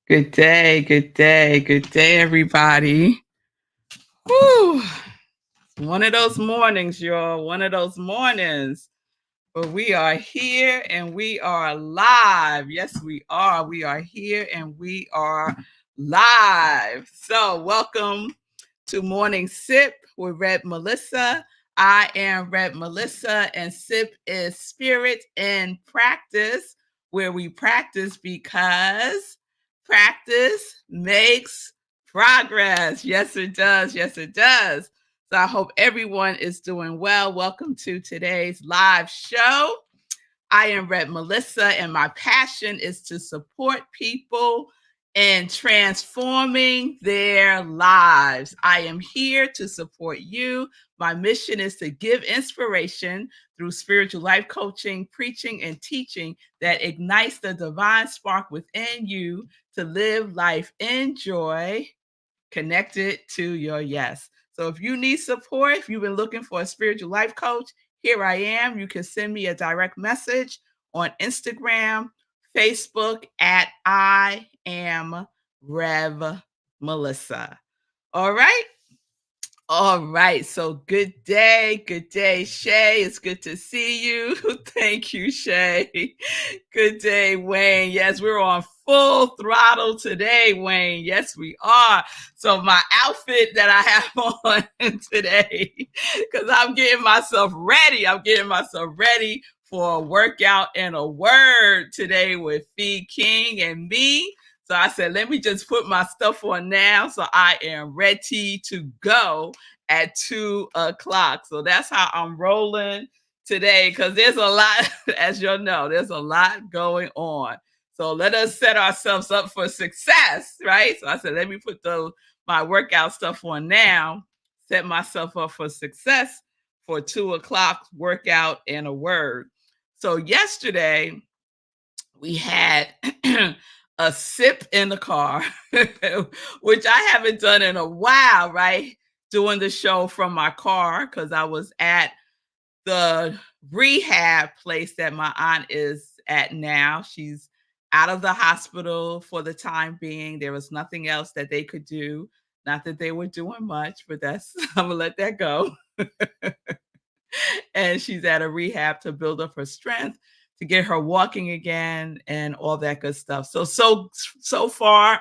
Good day, good day, good day, everybody. Whew. One of those mornings, y'all. One of those mornings. But we are here and we are live. Yes, we are. We are here and we are live. So, welcome to Morning Sip with Rev Melissa. I am Rev Melissa, and Sip is Spirit in Practice, where we practice because practice makes progress. Yes, it does. Yes, it does. So I hope everyone is doing well. Welcome to today's live show. I am Rev Melissa, and my passion is to support people in transforming their lives. I am here to support you. My mission is to give inspiration through spiritual life coaching, preaching, and teaching that ignites the divine spark within you to live life in joy, connected to your yes. So if you need support, if you've been looking for a spiritual life coach, here I am. You can send me a direct message on Instagram, Facebook at I am Rev Melissa. All right. All right. So good day. Good day, Shay. It's good to see you. Thank you, Shay. Good day, Wayne. Yes, we're on full throttle today, Wayne. Yes, we are. So my outfit that I have on today, because I'm getting myself ready. I'm getting myself ready for a workout and a word today with Feed King and me. So I said, let me just put my stuff on now so I am ready to go at 2 o'clock. So that's how I'm rolling today, because there's a lot, as you'll know, there's a lot going on. So let us set ourselves up for success, right? So I said, let me put my workout stuff on now, set myself up for success for 2 o'clock workout and a word. So yesterday we had a sip in the car, which I haven't done in a while, right? Doing the show from my car because I was at the rehab place that my aunt is at now. She's out of the hospital for the time being. There was nothing else that they could do. Not that they were doing much, but that's I'm gonna let that go. And she's at a rehab to build up her strength, to get her walking again, and all that good stuff. So far,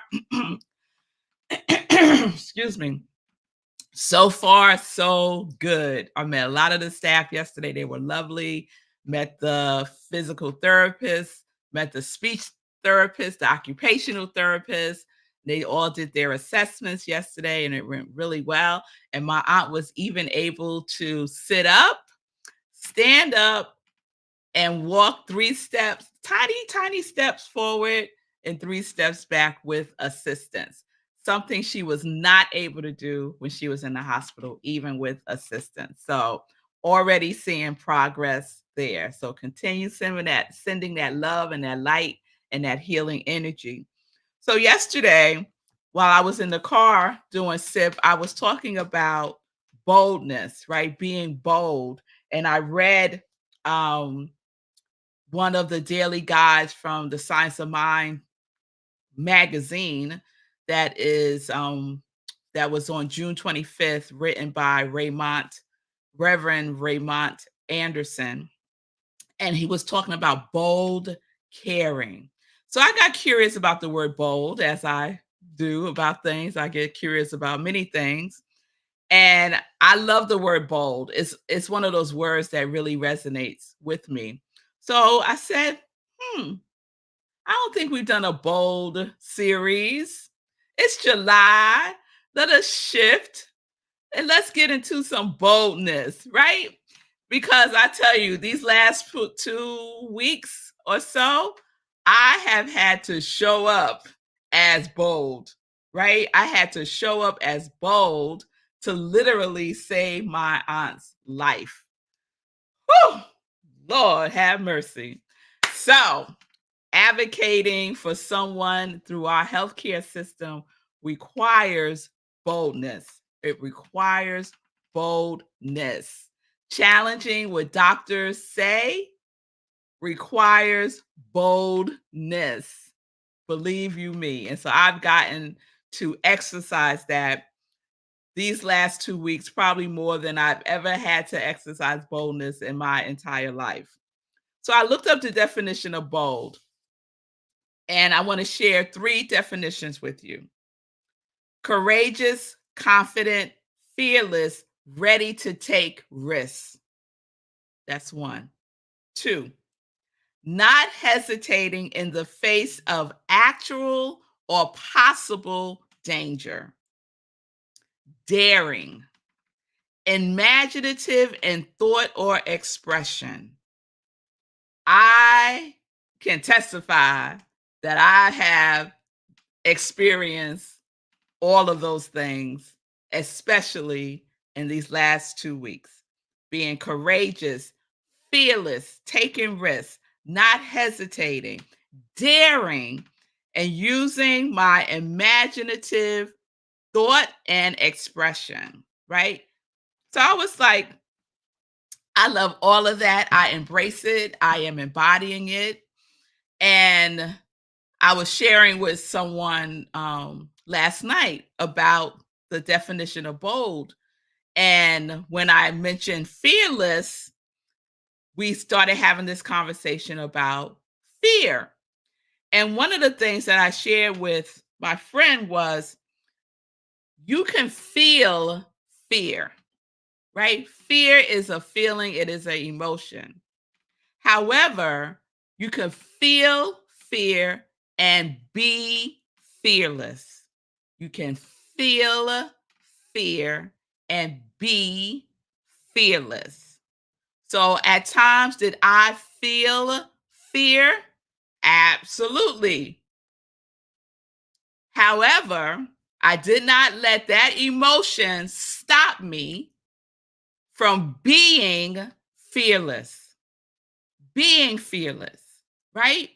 excuse me. So far, so good. I met a lot of the staff yesterday. They were lovely. Met the physical therapist, met the speech therapist, the occupational therapist. They all did their assessments yesterday and it went really well. And my aunt was even able to sit up, stand up, and walk 3 steps, tiny steps forward and 3 steps back with assistance. Something she was not able to do when she was in the hospital, even with assistance. So already seeing progress there. So continue sending that love and that light and that healing energy. So yesterday, while I was in the car doing SIP, I was talking about boldness, right? Being bold. And I read one of the daily guides from the Science of Mind magazine that was on June 25th, written by Reverend Raymond Anderson. And he was talking about bold caring. So I got curious about the word bold, as I do about things. I get curious about many things. And I love the word bold. It's one of those words that really resonates with me. So I said, I don't think we've done a bold series. It's July. Let us shift and let's get into some boldness, right? Because I tell you, these last 2 weeks or so, I have had to show up as bold, right? I had to show up as bold to literally save my aunt's life. Whew! Lord have mercy. So, advocating for someone through our healthcare system requires boldness. It requires boldness. Challenging what doctors say requires boldness. Believe you me. And so I've gotten to exercise that these last 2 weeks, probably more than I've ever had to exercise boldness in my entire life. So I looked up the definition of bold, and I want to share 3 definitions with you. Courageous, confident, fearless, ready to take risks. That's 1. 2, not hesitating in the face of actual or possible danger. Daring, imaginative in thought or expression. I can testify that I have experienced all of those things, especially in these last 2 weeks. Being courageous, fearless, taking risks, not hesitating, daring, and using my imaginative thought and expression, right? So I was like, I love all of that. I embrace it. I am embodying it. And I was sharing with someone last night about the definition of bold. And when I mentioned fearless, we started having this conversation about fear. And one of the things that I shared with my friend was you can feel fear, right? Fear is a feeling, it is an emotion. However, you can feel fear and be fearless. You can feel fear and be fearless. So at times, did I feel fear? Absolutely. However, I did not let that emotion stop me from being fearless. Being fearless, right?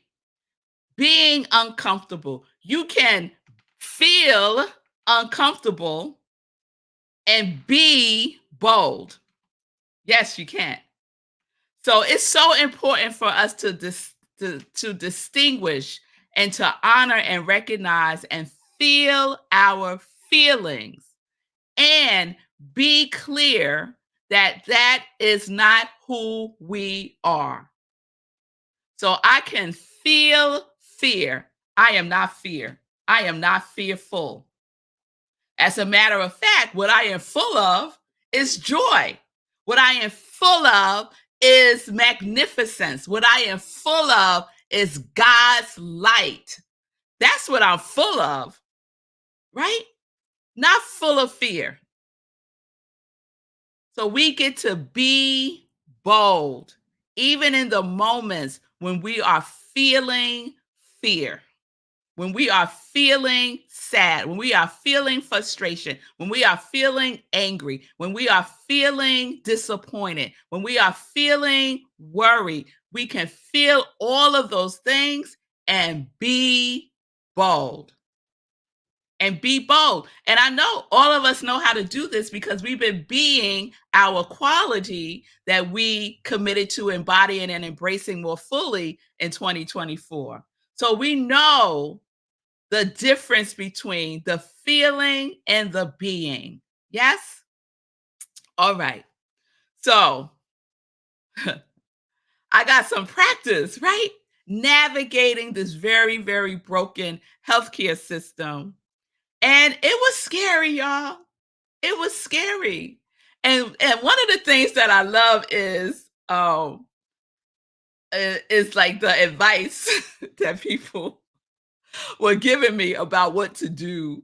Being uncomfortable. You can feel uncomfortable and be bold. Yes, you can. So it's so important for us to distinguish and to honor and recognize and feel our feelings and be clear that that is not who we are. So I can feel fear. I am not fear. I am not fearful. As a matter of fact, what I am full of is joy. What I am full of is magnificence. What I am full of is God's light. That's what I'm full of, right? Not full of fear. So we get to be bold, even in the moments when we are feeling fear, when we are feeling sad, when we are feeling frustration, when we are feeling angry, when we are feeling disappointed, when we are feeling worried. We can feel all of those things and be bold. And be bold. And I know all of us know how to do this because we've been being our quality that we committed to embodying and embracing more fully in 2024. So we know the difference between the feeling and the being. Yes? All right. So I got some practice, right? Navigating this very, very broken healthcare system. And it was scary, y'all. It was scary. And one of the things that I love is like the advice that people were giving me about what to do,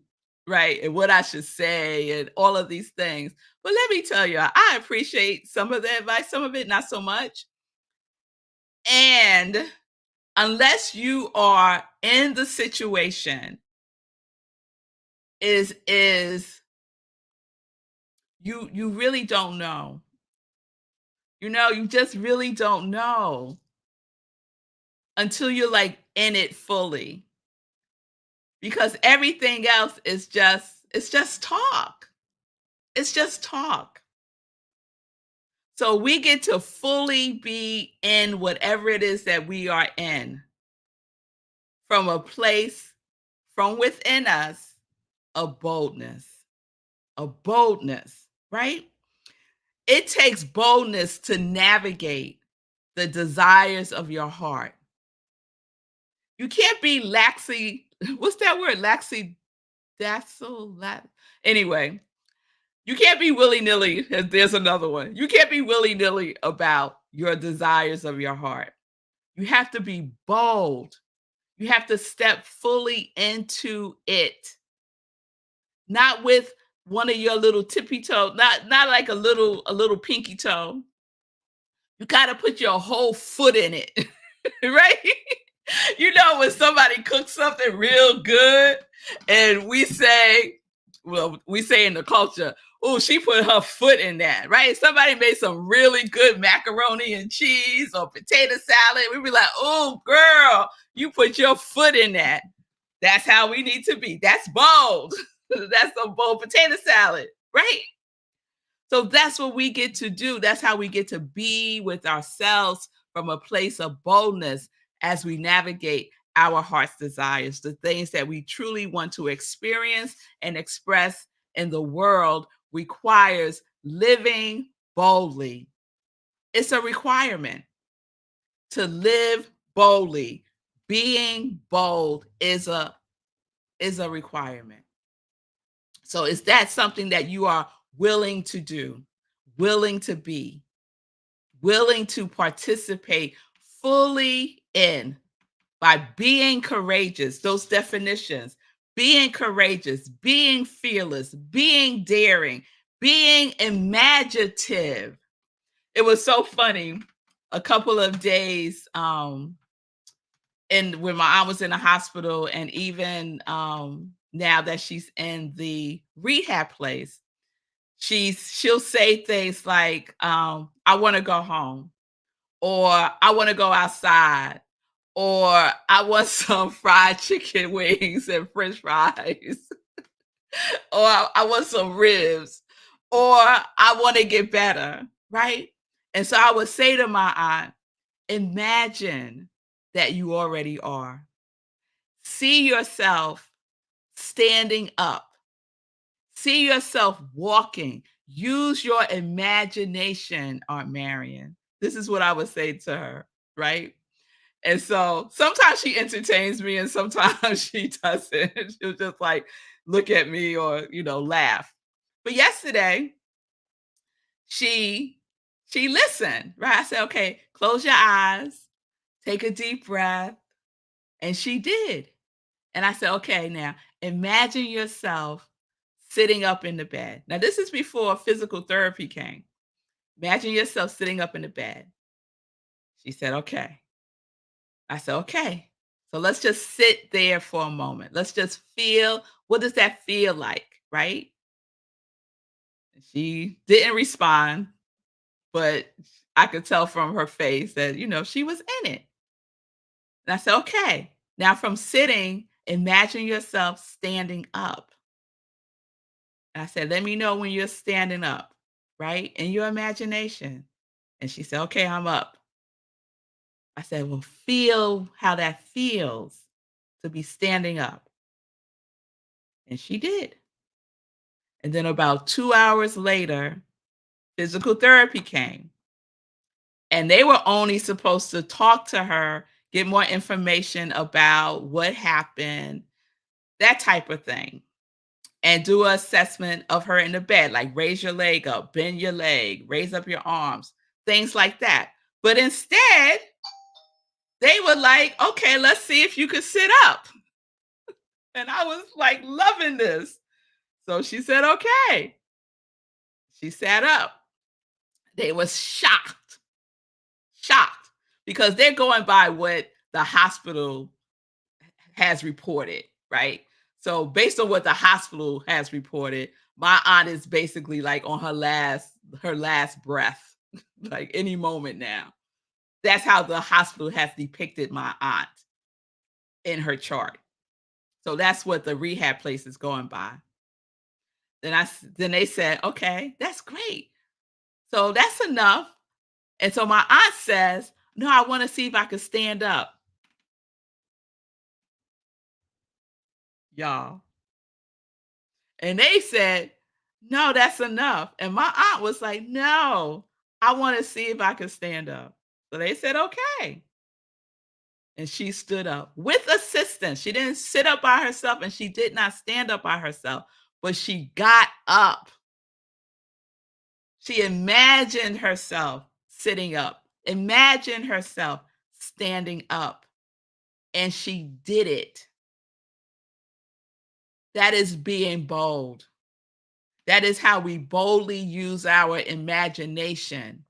right? And what I should say and all of these things. But let me tell you, I appreciate some of the advice, some of it not so much. And unless you are in the situation, is you really don't know. You know, you just really don't know until you're like in it fully. Because everything else is just talk. It's just talk. So we get to fully be in whatever it is that we are in. from a place from within us of boldness, right? It takes boldness to navigate the desires of your heart. You can't be laxy. What's that word? Laxy dazzle. Anyway, you can't be willy nilly. There's another one. You can't be willy nilly about your desires of your heart. You have to be bold. You have to step fully into it, not with one of your little tippy toe, not like a little pinky toe. You got to put your whole foot in it, right? You know, when somebody cooks something real good and we say in the culture, oh, she put her foot in that, right? Somebody made some really good macaroni and cheese or potato salad. We'd be like, oh, girl, you put your foot in that. That's how we need to be. That's bold. That's a bold potato salad, right? So that's what we get to do. That's how we get to be with ourselves from a place of boldness as we navigate our heart's desires, the things that we truly want to experience and express in the world requires living boldly. It's a requirement to live boldly. Being bold is a requirement. So is that something that you are willing to do, willing to be, willing to participate fully in by being courageous? Those definitions: being courageous, being fearless, being daring, being imaginative. It was so funny. A couple of days and when my aunt was in the hospital, and even now that she's in the rehab place, she'll say things like, I want to go home, or I want to go outside, or I want some fried chicken wings and french fries, or I want some ribs, or I want to get better, right? And so I would say to my aunt, imagine that you already are. See yourself standing up. See yourself walking. Use your imagination, Aunt Marion. This is what I would say to her, right? And so sometimes she entertains me and sometimes she doesn't. She'll just like look at me or, laugh. But yesterday, she listened, right? I said, okay, close your eyes, take a deep breath. And she did. And I said, okay, now imagine yourself sitting up in the bed. Now, this is before physical therapy came. Imagine yourself sitting up in the bed. She said, okay. I said, okay. So let's just sit there for a moment. Let's just feel, what does that feel like, right? She didn't respond, but I could tell from her face that, she was in it. And I said, okay. Now from sitting, imagine yourself standing up. And I said, let me know when you're standing up, right? In your imagination. And she said, okay, I'm up. I said, well, feel how that feels to be standing up. And she did. And then about 2 hours later, physical therapy came. And they were only supposed to talk to her, get more information about what happened, that type of thing, and do an assessment of her in the bed, like raise your leg up, bend your leg, raise up your arms, things like that. But instead, they were like, okay, let's see if you could sit up. And I was like loving this. So she said, okay. She sat up. They was shocked, because they're going by what the hospital has reported, right? So based on what the hospital has reported, my aunt is basically like on her last breath, like any moment now. That's how the hospital has depicted my aunt in her chart. So that's what the rehab place is going by. Then they said, okay, that's great. So that's enough. And so my aunt says, no, I want to see if I can stand up. y'all. And they said, "No, that's enough." And my aunt was like, "No, I want to see if I can stand up." So they said, "Okay." And she stood up with assistance. She didn't sit up by herself and she did not stand up by herself, but she got up. She imagined herself sitting up, imagined herself standing up, and she did it. That is being bold. That is how we boldly use our imagination.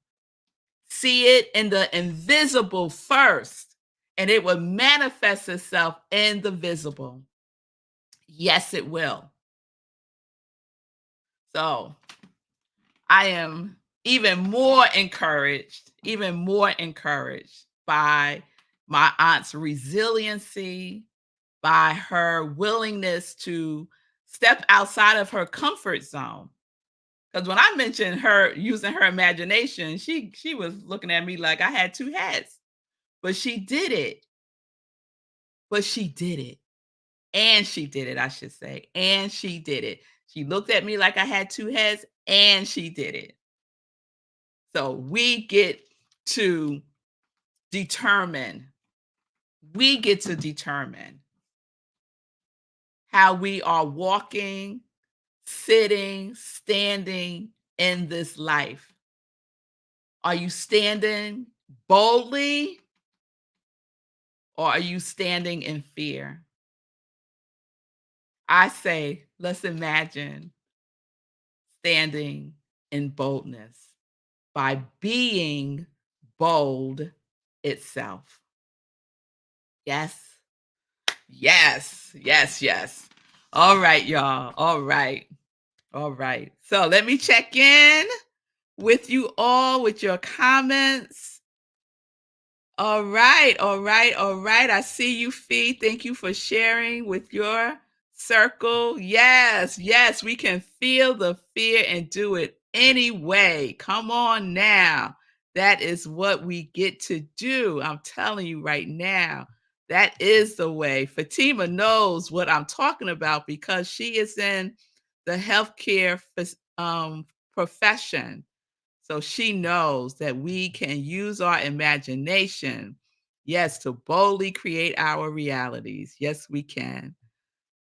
See it in the invisible first, and it will manifest itself in the visible. Yes, it will. So I am even more encouraged by my aunt's resiliency, by her willingness to step outside of her comfort zone. Because when I mentioned her using her imagination, she was looking at me like I had two heads. But she did it. But she did it. And she did it, I should say. And she did it. She looked at me like I had two heads and she did it. So to determine, we get to determine how we are walking, sitting, standing in this life. Are you standing boldly or are you standing in fear? I say, let's imagine standing in boldness by being bold itself. Yes, yes, yes, yes. All right, y'all. All right. All right. So let me check in with you all with your comments. All right, all right, all right. I see you, Fee. Thank you for sharing with your circle. Yes, yes, we can feel the fear and do it anyway. Come on now. That is what we get to do. I'm telling you right now. That is the way. Fatima knows what I'm talking about because she is in the healthcare profession. So she knows that we can use our imagination, yes, to boldly create our realities. Yes, we can.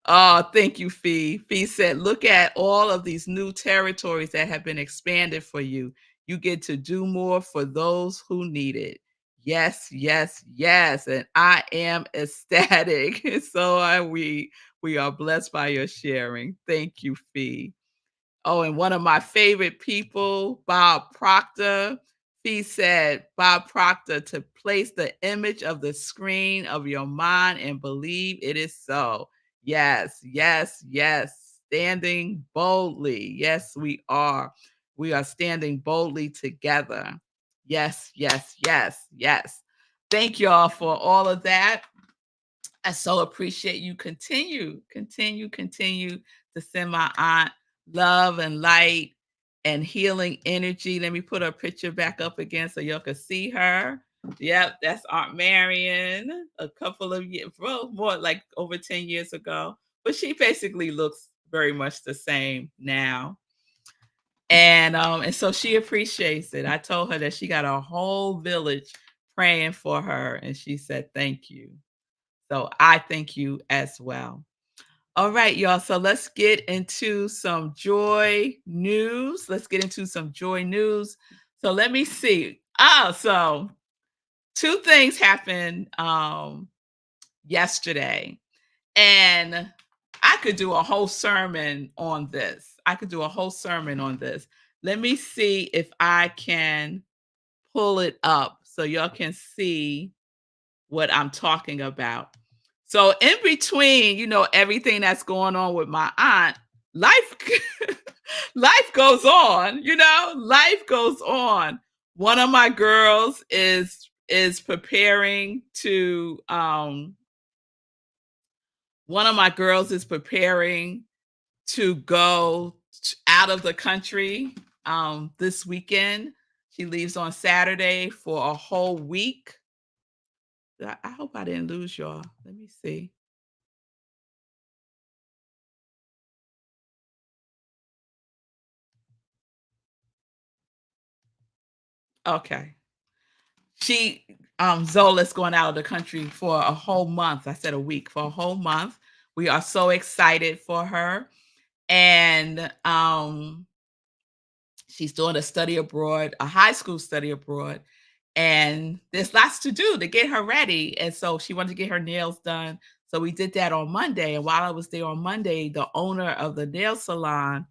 Oh, thank you, Fee. Fee said, look at all of these new territories that have been expanded for you. You get to do more for those who need it. Yes, yes, yes. And I am ecstatic. So are we. We are blessed by your sharing. Thank you, Fee. Oh, and one of my favorite people, Bob Proctor, he said, Bob Proctor, to place the image of the screen of your mind and believe it is so. Yes, yes, yes. Standing boldly. Yes, we are. We are standing boldly together. Yes, yes, yes, yes. Thank y'all for all of that. I so appreciate you. Continue to send my aunt love and light and healing energy. Let me put her picture back up again so y'all can see her. Yep, that's Aunt Marion. A couple of years, well, more like over 10 years ago. But she basically looks very much the same now. And so she appreciates it. I told her that she got a whole village praying for her, and she said, "Thank you." So I thank you as well. All right, y'all. So let's get into some joy news. Let's get into some joy news. So let me see. So two things happened yesterday, and I could do a whole sermon on this. Let me see if I can pull it up so y'all can see what I'm talking about. So in between, everything that's going on with my aunt, life life goes on, life goes on. One of my girls is preparing to one of my girls is preparing to go out of the country this weekend. She leaves on Saturday for a whole week. I hope I didn't lose y'all. Let me see. Okay. She Zola's going out of the country for a whole month. I said a week, for a whole month. We are so excited for her. And she's doing a study abroad, a high school study abroad. And there's lots to do to get her ready. And so she wanted to get her nails done. So we did that on Monday. And while I was there on Monday, the owner of the nail salon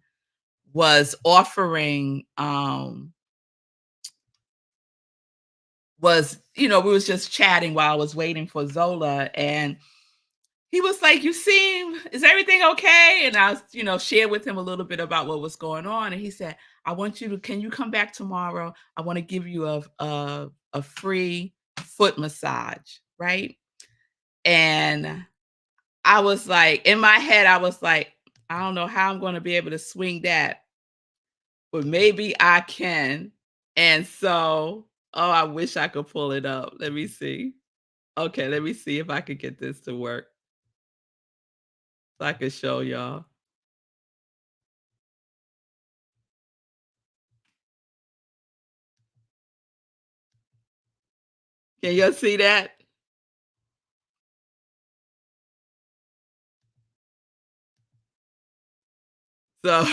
was offering we was just chatting while I was waiting for Zola, and he was like, is everything okay? And I was, shared with him a little bit about what was going on. And he said, can you come back tomorrow? I want to give you a free foot massage, right? And I was like, in my head, I was like, I don't know how I'm going to be able to swing that, but maybe I can. And so, oh, I wish I could pull it up. Let me see. Okay, let me see if I could get this to work so I can show y'all. Can y'all see that? So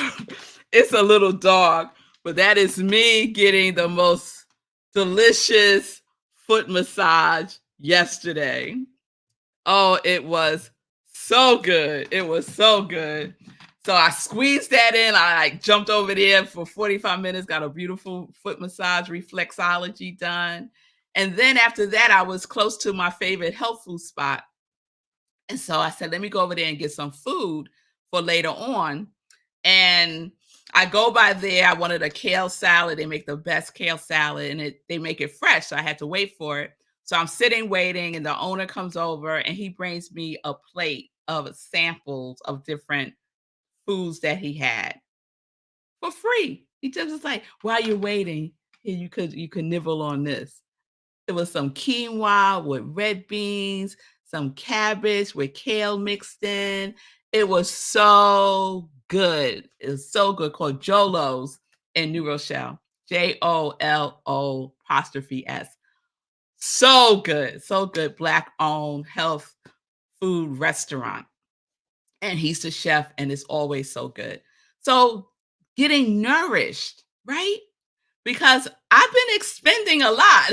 it's a little dog, but that is me getting the most delicious foot massage yesterday. Oh, it was so good. It was so good. So I squeezed that in. I jumped over there for 45 minutes, got a beautiful foot massage, reflexology done. And then after that, I was close to my favorite health food spot. And so I said, let me go over there and get some food for later on. And I go by there. I wanted a kale salad. They make the best kale salad, and they make it fresh. So I had to wait for it. So I'm sitting waiting, and the owner comes over and he brings me a plate of samples of different foods that he had for free. He just was like, while you're waiting, here you could nibble on this. It was some quinoa with red beans, some cabbage with kale mixed in. It was so good. It was so good. Called Jolo's in New Rochelle. Jolo apostrophe S. So good. So good. Black owned health food restaurant. And he's the chef, and it's always so good. So getting nourished, right? Because I've been expending a lot.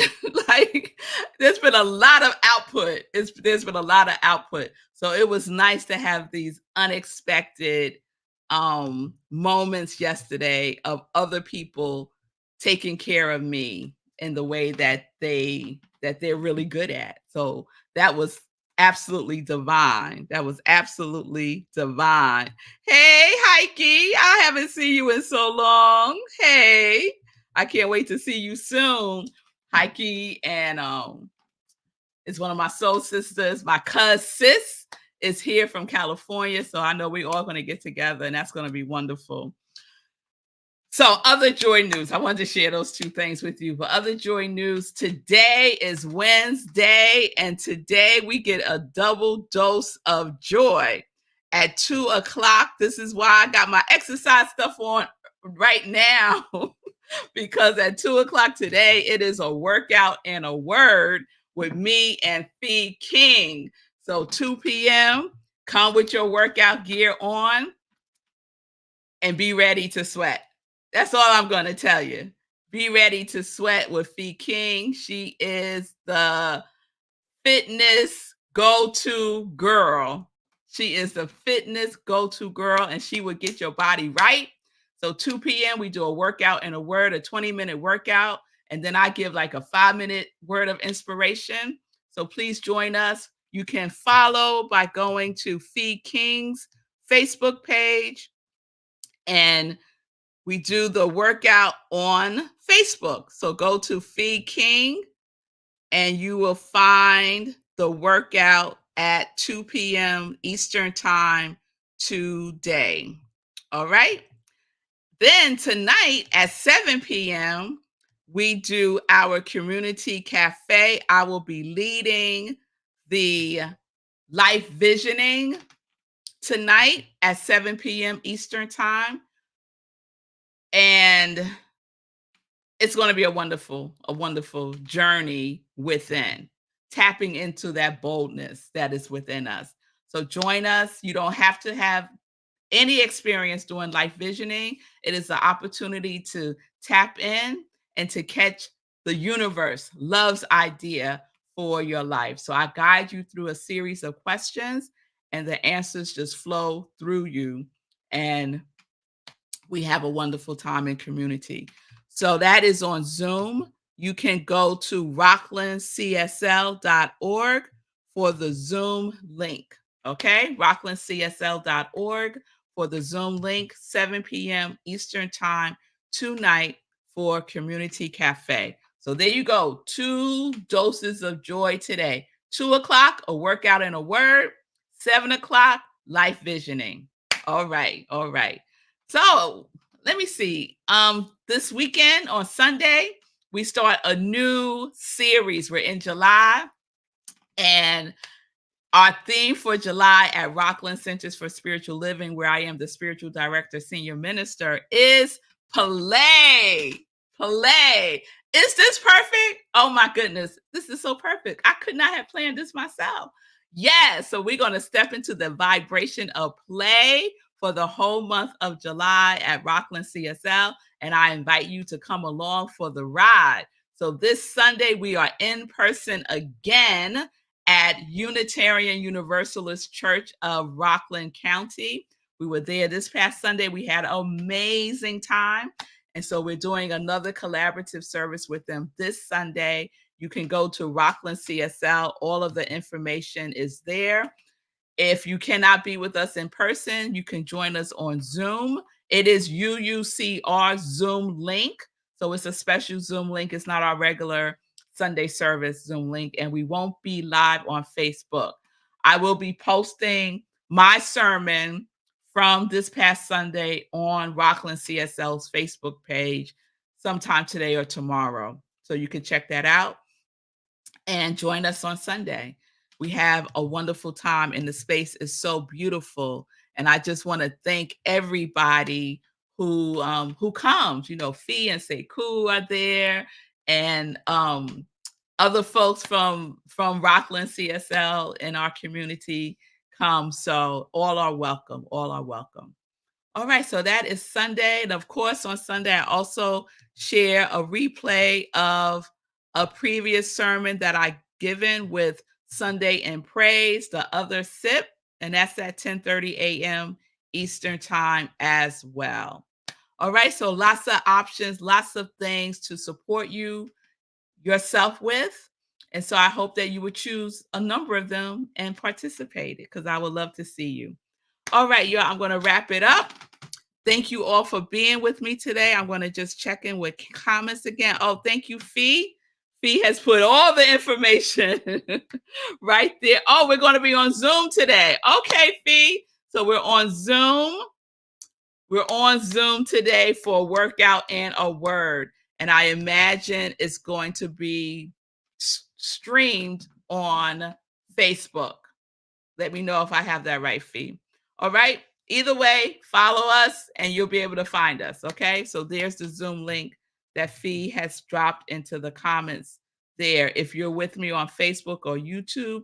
Like, there's been a lot of output. There's been a lot of output. So it was nice to have these unexpected moments yesterday of other people taking care of me in the way that they're really good at. So that was absolutely divine. That was absolutely divine. Hey, Heike, I haven't seen you in so long. Hey. I can't wait to see you soon. Heike and is one of my soul sisters. My sis is here from California. So I know we're all going to get together, and that's going to be wonderful. So other joy news. I wanted to share those two things with you. But other joy news, today is Wednesday, and today we get a double dose of joy at 2:00. This is why I got my exercise stuff on right now. Because at 2:00 today, it is a workout and a word with me and Fee King. So 2 p.m., come with your workout gear on and be ready to sweat. That's all I'm going to tell you. Be ready to sweat with Fee King. She is the fitness go-to girl. She is the fitness go-to girl, and she will get your body right. So 2 p.m., we do a workout and a word, a 20-minute workout, and then I give like a 5-minute word of inspiration. So please join us. You can follow by going to Fee King's Facebook page, and we do the workout on Facebook. So go to Fee King, and you will find the workout at 2 p.m. Eastern Time today. All right. Then tonight at 7 p.m., we do our community cafe. I will be leading the life visioning tonight at 7 p.m. Eastern Time. And it's going to be a wonderful journey within, tapping into that boldness that is within us. So join us. You don't have to have any experience doing life visioning. It is an opportunity to tap in and to catch the universe, love's idea for your life. So I guide you through a series of questions, and the answers just flow through you. And we have a wonderful time in community. So that is on Zoom. You can go to rocklandcsl.org for the Zoom link. Okay, rocklandcsl.org for the Zoom link, 7 p.m. Eastern Time tonight for Community Cafe. So there you go, 2 doses of joy today. 2 o'clock, a workout and a word. 7 o'clock, life visioning. All right, all right. So let me see. This weekend on Sunday, we start a new series. We're in July, and our theme for July at Rockland Centers for Spiritual Living, where I am the spiritual director, senior minister, is play. Play. Is this perfect? Oh my goodness. This is so perfect. I could not have planned this myself. Yes. So we're going to step into the vibration of play for the whole month of July at Rockland CSL. And I invite you to come along for the ride. So this Sunday, we are in person again at Unitarian Universalist Church of Rockland County. We were there this past Sunday. We had an amazing time. And so we're doing another collaborative service with them this Sunday. You can go to Rockland CSL. All of the information is there. If you cannot be with us in person, you can join us on Zoom. It is UUCR Zoom link. So it's a special Zoom link. It's not our regular Sunday service Zoom link, and we won't be live on Facebook. I will be posting my sermon from this past Sunday on Rockland CSL's Facebook page sometime today or tomorrow. So you can check that out and join us on Sunday. We have a wonderful time, and the space is so beautiful. And I just want to thank everybody who comes. You know, Fee and Sekou are there, and other folks from Rockland CSL in our community come. So all are welcome. All are welcome. All right, so that is Sunday. And of course, on Sunday, I also share a replay of a previous sermon that I given with Sunday in Praise, the other sip, and that's at 10:30 a.m. Eastern Time as well. All right, so lots of options, lots of things to support you yourself with. And so I hope that you would choose a number of them and participate, because I would love to see you. All right, y'all, I'm going to wrap it up. Thank you all for being with me today. I'm going to just check in with comments again. Oh, thank you, Fee. Fee has put all the information right there. Oh, we're going to be on Zoom today. Okay, Fee. So we're on Zoom. We're on Zoom today for a workout and a word. And I imagine it's going to be streamed on Facebook. Let me know if I have that right, Fee. All right. Either way, follow us and you'll be able to find us. Okay. So there's the Zoom link that Fee has dropped into the comments there. If you're with me on Facebook or YouTube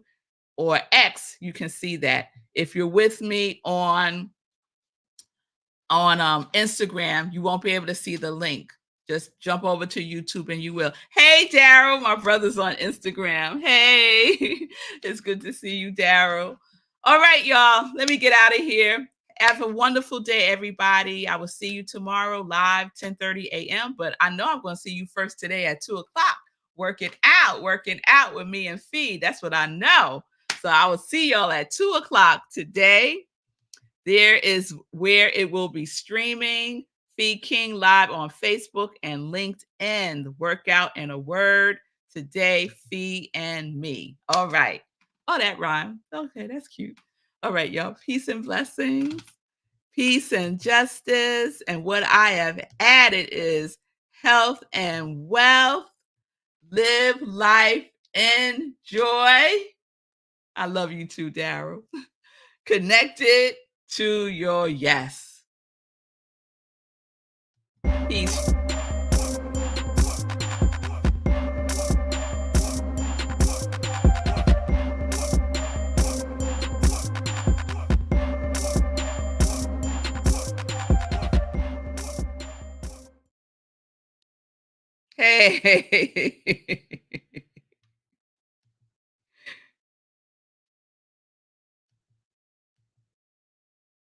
or X, you can see that. If you're with me on Instagram, you won't be able to see the link. Just jump over to YouTube and you will. Hey, Daryl, my brother's on Instagram. Hey, it's good to see you, Daryl. All right, y'all, let me get out of here. Have a wonderful day, everybody. I will see you tomorrow live, 10:30 a.m. But I know I'm going to see you first today at 2 o'clock. Working out with me and Fee. That's what I know. So I will see y'all at 2 o'clock today. There is where it will be streaming. Fee King live on Facebook and LinkedIn. The workout and a word today, Fee and me. All right. Oh, that rhyme. Okay, that's cute. All right, y'all. Peace and blessings. Peace and justice. And what I have added is health and wealth. Live life in joy. I love you too, Daryl. Connected to your yes. Peace. Hey.